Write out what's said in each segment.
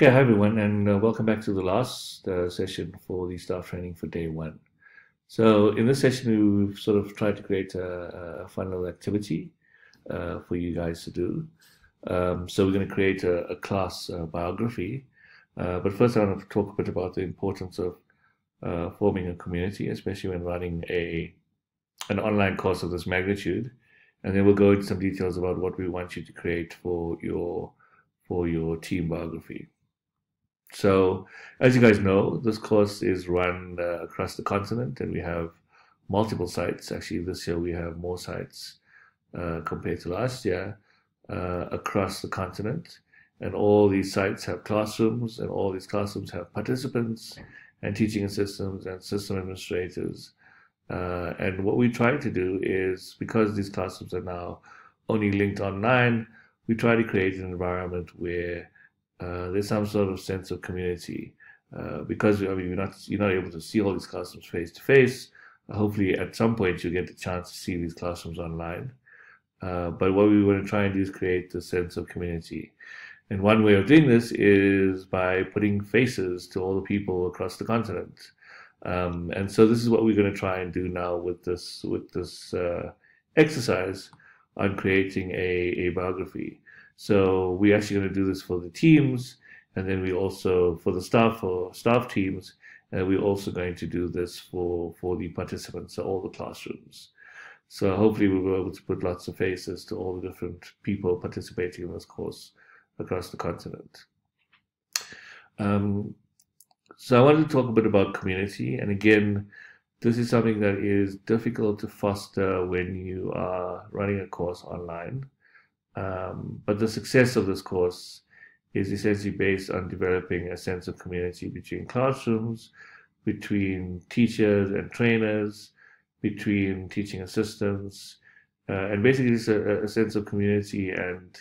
Okay, hi everyone, and welcome back to the last session for the staff training for day one. So, in this session, we've sort of tried to create a fun little activity for you guys to do. So, we're going to create a class biography. But first, I want to talk a bit about the importance of forming a community, especially when running an online course of this magnitude. And then we'll go into some details about what we want you to create for your team biography. So, as you guys know, this course is run across the continent, and we have multiple sites. Actually, this year we have more sites compared to last year across the continent. And all these sites have classrooms, and all these classrooms have participants and teaching assistants and system administrators. And what we try to do is, because these classrooms are now only linked online, we try to create an environment where there's some sort of sense of community because you're not able to see all these classrooms face to face. Hopefully, at some point, you get the chance to see these classrooms online. But what we want to try and do is create a sense of community. And one way of doing this is by putting faces to all the people across the continent. And so this is what we're going to try and do now with this exercise on creating a biography. So we're actually going to do this for the teams, and then we also for the staff teams, and we're also going to do this for the participants, so all the classrooms. So hopefully we'll be able to put lots of faces to all the different people participating in this course across the continent. So I wanted to talk a bit about community, and again, this is something that is difficult to foster when you are running a course online. But the success of this course is essentially based on developing a sense of community between classrooms, between teachers and trainers, between teaching assistants, and basically it's a sense of community and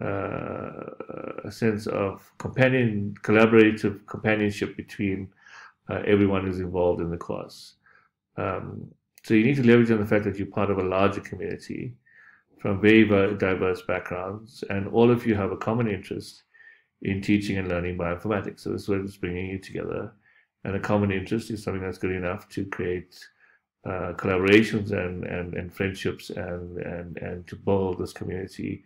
a sense of collaborative companionship between everyone who's involved in the course. So you need to leverage on the fact that you're part of a larger community from very diverse backgrounds, and all of you have a common interest in teaching and learning bioinformatics. So this is what is bringing you together, and a common interest is something that's good enough to create collaborations and friendships and to build this community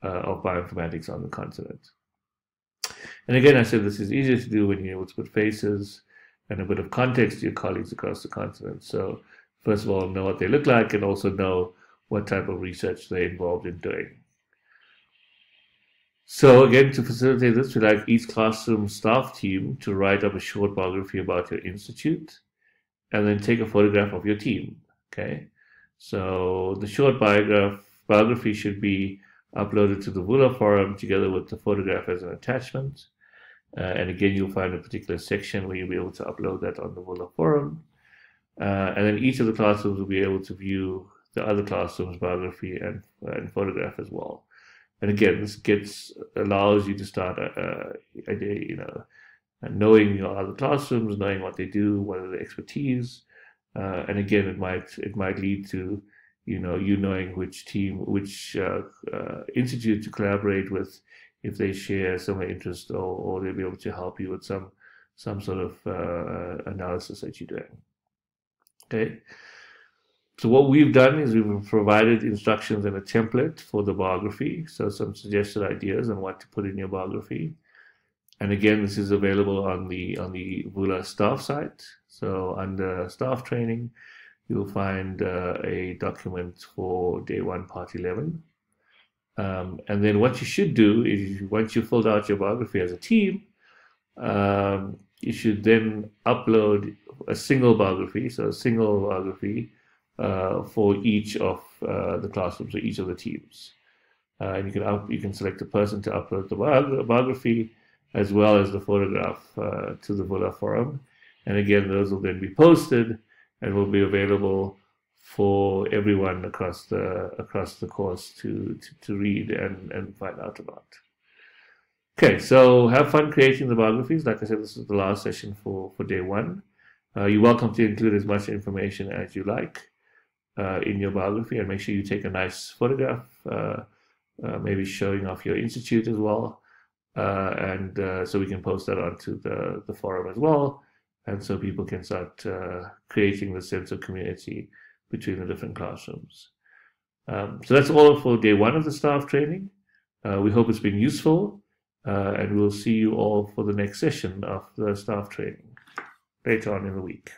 of bioinformatics on the continent. And again, I said this is easier to do when you're able to put faces and a bit of context to your colleagues across the continent. So first of all, know what they look like, and also know what type of research they're involved in doing. So again, to facilitate this, we'd like each classroom staff team to write up a short biography about your institute and then take a photograph of your team. Okay, so the short biography should be uploaded to the Vula forum together with the photograph as an attachment. And again, you'll find a particular section where you'll be able to upload that on the Vula forum. And then each of the classrooms will be able to view the other classroom's biography and photograph as well. And again, this allows you to start knowing your other classrooms, knowing what they do, what are their expertise, and again, it might lead to you knowing which institute to collaborate with if they share similar interest, or they'll be able to help you with some sort of analysis that you're doing. Okay. So what we've done is we've provided instructions and a template for the biography, so some suggested ideas on what to put in your biography. And again, this is available on the Vula staff site. So under staff training, you'll find a document for day one, part 11. And then what you should do is, once you've filled out your biography as a team, you should then upload a single biography, for each of the classrooms or each of the teams. And you can select a person to upload the biography as well as the photograph to the Vula forum. And again, those will then be posted and will be available for everyone across the course to read and find out about. Okay, so have fun creating the biographies. Like I said, this is the last session for day one. You're welcome to include as much information as you like in your biography, and make sure you take a nice photograph, maybe showing off your institute as well. So we can post that onto the forum as well, and so people can start creating the sense of community between the different classrooms. So that's all for day one of the staff training. We hope it's been useful, and we'll see you all for the next session of the staff training later on in the week.